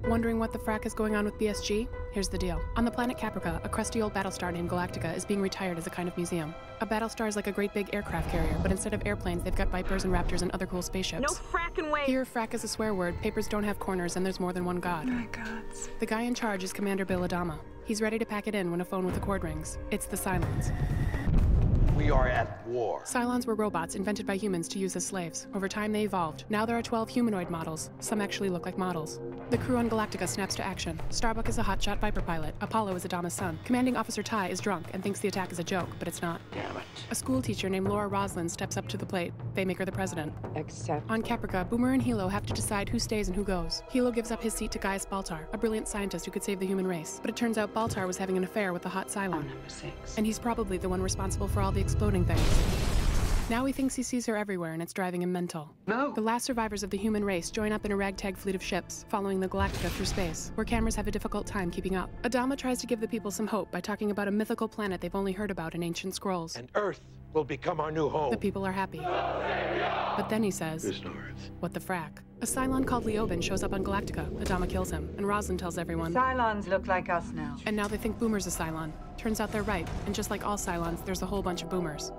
Wondering what the Frak is going on with BSG? Here's the deal. On the planet Caprica, a crusty old Battlestar named Galactica is being retired as a kind of museum. A Battlestar is like a great big aircraft carrier, but instead of airplanes, they've got Vipers and Raptors and other cool spaceships. No frackin' way! Here, Frak is a swear word, papers don't have corners, and there's more than one god. Oh my gods. The guy in charge is Commander Bill Adama. He's ready to pack it in when a phone with a cord rings. It's the Cylons. We are at war. Cylons were robots invented by humans to use as slaves. Over time, they evolved. Now there are 12 humanoid models. Some actually look like models. The crew on Galactica snaps to action. Starbuck is a hotshot Viper pilot. Apollo is Adama's son. Commanding Officer Ty is drunk and thinks the attack is a joke, but it's not. Damn it. A school teacher named Laura Roslin steps up to the plate. They make her the president. Except On Caprica, Boomer and Hilo have to decide who stays and who goes. Hilo gives up his seat to Gaius Baltar, a brilliant scientist who could save the human race. But it turns out Baltar was having an affair with the hot Cylon. number 6. And he's probably the one responsible for all the exploding things. Now he thinks he sees her everywhere, and it's driving him mental. No. The last survivors of the human race join up in a ragtag fleet of ships, following the Galactica through space, where cameras have a difficult time keeping up. Adama tries to give the people some hope by talking about a mythical planet they've only heard about in ancient scrolls. And Earth will become our new home. The people are happy. But then he says, There's no Earth. what the Frak? A Cylon called Leoben shows up on Galactica. Adama kills him, and Roslin tells everyone. Cylons look like us now. And now they think Boomer's a Cylon. Turns out they're right, and just like all Cylons, there's a whole bunch of Boomers.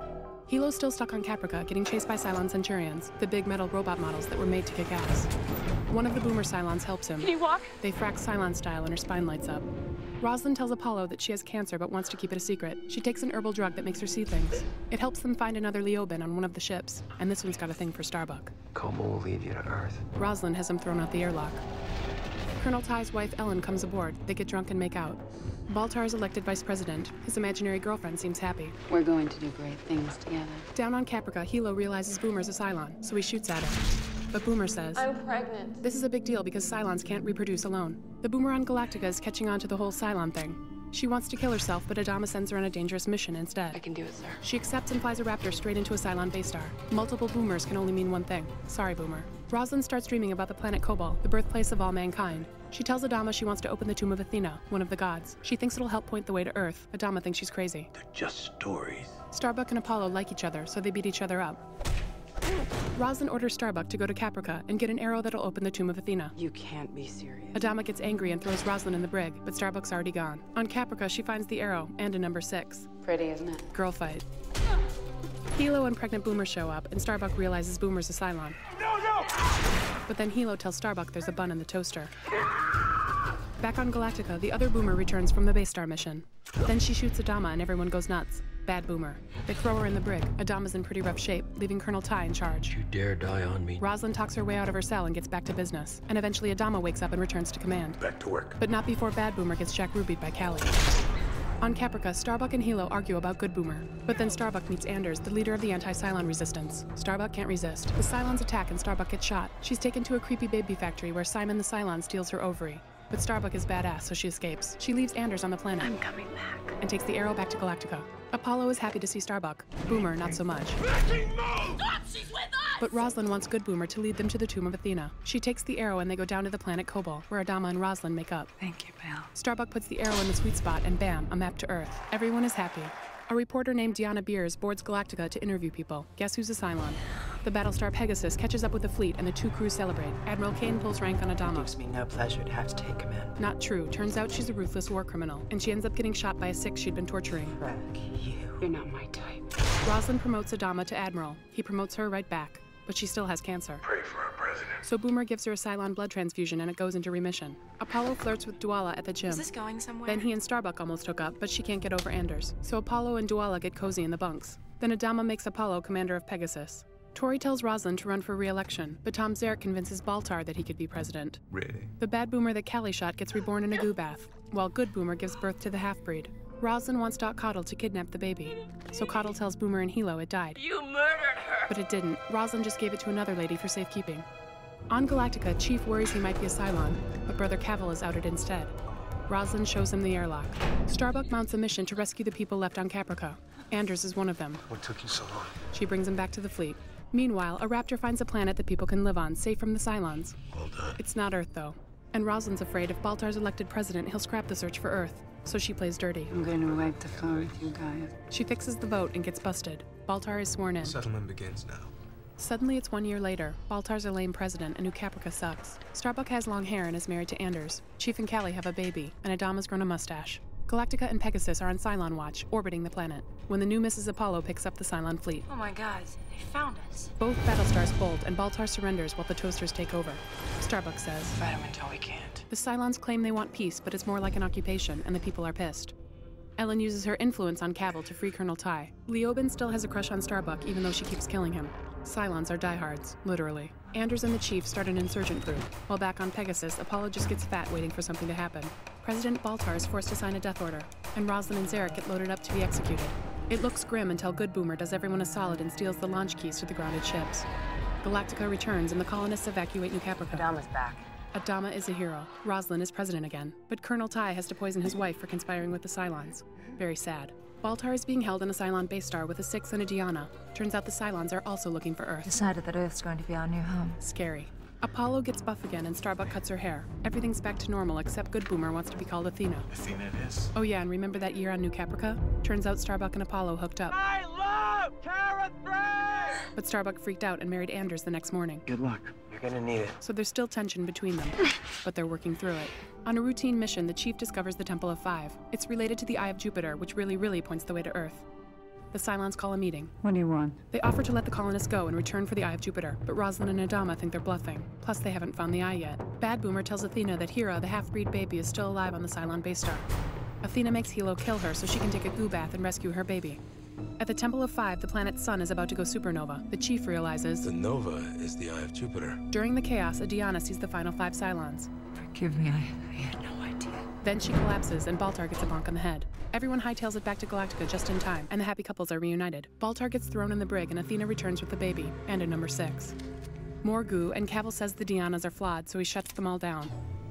Hilo's still stuck on Caprica, getting chased by Cylon Centurions, the big metal robot models that were made to kick ass. One of the Boomer Cylons helps him. Can you walk? They Frak Cylon style and her spine lights up. Roslin tells Apollo that she has cancer but wants to keep it a secret. She takes an herbal drug that makes her see things. It helps them find another Leoben on one of the ships, and this one's got a thing for Starbuck. Coma will lead you to Earth. Roslin has him thrown out the airlock. Colonel Ty's wife Ellen comes aboard. They get drunk and make out. Baltar is elected vice president. His imaginary girlfriend seems happy. We're going to do great things together. Down on Caprica, Hilo realizes Boomer's a Cylon, so he shoots at her. But Boomer says, I'm pregnant. this is a big deal because Cylons can't reproduce alone. The Boomer on Galactica is catching on to the whole Cylon thing. She wants to kill herself, but Adama sends her on a dangerous mission instead. I can do it, sir. She accepts and flies a Raptor straight into a Cylon base star. Multiple Boomers can only mean one thing. Sorry, Boomer. Roslin starts dreaming about the planet Cobalt, the birthplace of all mankind. She tells Adama she wants to open the tomb of Athena, one of the gods. She thinks it'll help point the way to Earth. Adama thinks she's crazy. They're just stories. Starbuck and Apollo like each other, so they beat each other up. Roslin orders Starbuck to go to Caprica and get an arrow that'll open the tomb of Athena. You can't be serious. Adama gets angry and throws Roslin in the brig, but Starbuck's already gone. On Caprica, she finds the arrow and a number 6. Pretty, isn't it? Girl fight. Hilo and pregnant Boomer show up, and Starbuck realizes Boomer's a Cylon. No! But then Hilo tells Starbuck there's a bun in the toaster. Back on Galactica, the other Boomer returns from the base star mission. Then she shoots Adama and everyone goes nuts. Bad Boomer. They throw her in the brig. Adama's in pretty rough shape, leaving Colonel Ty in charge. You dare die on me? Roslin talks her way out of her cell and gets back to business. And eventually Adama wakes up and returns to command. Back to work. But not before Bad Boomer gets Jack Rubied by Callie. On Caprica, Starbuck and Hilo argue about Good Boomer. But then Starbuck meets Anders, the leader of the anti-Cylon resistance. Starbuck can't resist. The Cylons attack and Starbuck gets shot. She's taken to a creepy baby factory where Simon the Cylon steals her ovary. But Starbuck is badass, so she escapes. She leaves Anders on the planet. I'm coming back. And takes the arrow back to Galactica. Apollo is happy to see Starbuck. Boomer, not so much. Stop! She's with us! But Roslin wants Good Boomer to lead them to the tomb of Athena. She takes the arrow and they go down to the planet Cobalt, where Adama and Roslin make up. Thank you, pal. Starbuck puts the arrow in the sweet spot and bam, a map to Earth. Everyone is happy. A reporter named Deanna Beers boards Galactica to interview people. Guess who's a Cylon? The Battlestar Pegasus catches up with the fleet and the two crews celebrate. Admiral Kane pulls rank on It Adama. gives me no pleasure to have to take command. Not true. Turns out she's a ruthless war criminal, and she ends up getting shot by a Six she'd been torturing. Frak, You're not my type. Roslin promotes Adama to Admiral. He promotes her right back, but she still has cancer. Pray for our president. So Boomer gives her a Cylon blood transfusion and it goes into remission. Apollo flirts with Duala at the gym. Is this going somewhere? Then he and Starbuck almost hook up, but she can't get over Anders. So Apollo and Duala get cozy in the bunks. Then Adama makes Apollo commander of Pegasus. Tori tells Roslin to run for re-election, but Tom Zarek convinces Baltar that he could be president. Really? The bad Boomer that Callie shot gets reborn in a goo bath, while Good Boomer gives birth to the half-breed. Roslin wants Doc Coddle to kidnap the baby, so Coddle tells Boomer and Hilo it died. You murdered her! But it didn't. Roslin just gave it to another lady for safekeeping. On Galactica, Chief worries he might be a Cylon, but Brother Cavil is outed instead. Roslin shows him the airlock. Starbuck mounts a mission to rescue the people left on Caprica. Anders is one of them. What took you so long? She brings him back to the fleet. Meanwhile, a Raptor finds a planet that people can live on, safe from the Cylons. Well done. It's not Earth, though. And Roslin's afraid if Baltar's elected president, he'll scrap the search for Earth. So she plays dirty. I'm going to wipe the floor with you guys. She fixes the vote and gets busted. Baltar is sworn in. Settlement begins now. Suddenly it's 1 year later. Baltar's a lame president, and New Caprica sucks. Starbuck has long hair and is married to Anders. Chief and Callie have a baby, and Adama's grown a mustache. Galactica and Pegasus are on Cylon watch, orbiting the planet, when the new Mrs. Apollo picks up the Cylon fleet. Oh my god, they found us. Both Battlestars bolt, and Baltar surrenders while the Toasters take over. Starbuck says, Fight him until we can't. the Cylons claim they want peace, but it's more like an occupation, and the people are pissed. Ellen uses her influence on Cavil to free Colonel Ty. Leoben still has a crush on Starbuck, even though she keeps killing him. Cylons are diehards, literally. Anders and the Chief start an insurgent group. While back on Pegasus, Apollo just gets fat waiting for something to happen. President Baltar is forced to sign a death order, and Roslin and Zarek get loaded up to be executed. It looks grim until Good Boomer does everyone a solid and steals the launch keys to the grounded ships. Galactica returns, and the colonists evacuate New Caprica. Adama's back. Adama is a hero. Roslin is president again. But Colonel Ty has to poison his wife for conspiring with the Cylons. Very sad. Baltar is being held in a Cylon base star with a Six and a Diana. Turns out the Cylons are also looking for Earth. Decided that Earth's going to be our new home. Scary. Apollo gets buff again and Starbuck cuts her hair. Everything's back to normal except Good Boomer wants to be called Athena. Athena it is. Oh yeah, and remember that year on New Caprica? Turns out Starbuck and Apollo hooked up. I love Kara Frak! But Starbuck freaked out and married Anders the next morning. Good luck. You're gonna need it. So there's still tension between them, but they're working through it. On a routine mission, the Chief discovers the Temple of Five. It's related to the Eye of Jupiter, which really points the way to Earth. The Cylons call a meeting. What do you want? They offer to let the colonists go in return for the Eye of Jupiter, but Roslin and Adama think they're bluffing. Plus, they haven't found the eye yet. Bad Boomer tells Athena that Hera, the half-breed baby, is still alive on the Cylon base star. Athena makes Hilo kill her so she can take a goo bath and rescue her baby. At the Temple of Five, the planet's sun is about to go supernova. The Chief realizes... The Nova is the Eye of Jupiter. During the chaos, a Diana sees the final 5 Cylons. Forgive me, I had no idea. Then she collapses, and Baltar gets a bonk on the head. Everyone hightails it back to Galactica just in time, and the happy couples are reunited. Baltar gets thrown in the brig, and Athena returns with the baby, and a number 6. More goo, and Cavil says the Dianas are flawed, so he shuts them all down.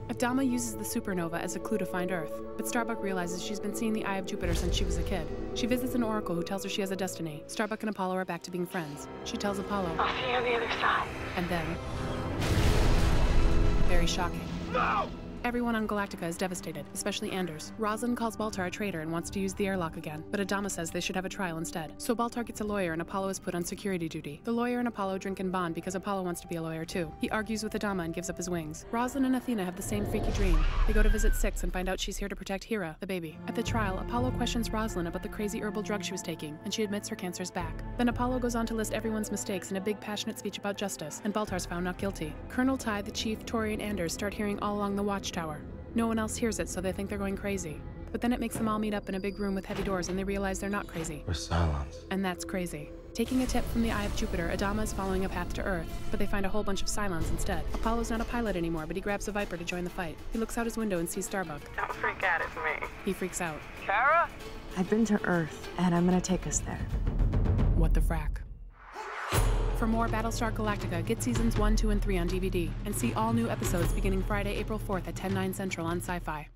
Adama uses the supernova as a clue to find Earth, but Starbuck realizes she's been seeing the Eye of Jupiter since she was a kid. She visits an oracle who tells her she has a destiny. Starbuck and Apollo are back to being friends. She tells Apollo, I'll see you on the other side. and then... Very shocking. No! Everyone on Galactica is devastated, especially Anders. Roslin calls Baltar a traitor and wants to use the airlock again, but Adama says they should have a trial instead. So Baltar gets a lawyer and Apollo is put on security duty. The lawyer and Apollo drink and bond because Apollo wants to be a lawyer too. He argues with Adama and gives up his wings. Roslin and Athena have the same freaky dream. They go to visit Six and find out she's here to protect Hera, the baby. At the trial, Apollo questions Roslin about the crazy herbal drug she was taking, and she admits her cancer's back. Then Apollo goes on to list everyone's mistakes in a big passionate speech about justice, and Baltar's found not guilty. Colonel Ty, the Chief, Tori, and Anders start hearing all along the watchtower. No one else hears it, so they think they're going crazy. But then it makes them all meet up in a big room with heavy doors and they realize they're not crazy. We're Cylons. And that's crazy. Taking a tip from the Eye of Jupiter, Adama is following a path to Earth, but they find a whole bunch of Cylons instead. Apollo's not a pilot anymore, but he grabs a Viper to join the fight. He looks out his window and sees Starbuck. Don't freak out at me. He freaks out. Kara? I've been to Earth, and I'm gonna take us there. What the frack? For more Battlestar Galactica, get seasons 1, 2, and 3 on DVD, and see all new episodes beginning Friday, April 4th at 10/9 Central on Sci-Fi.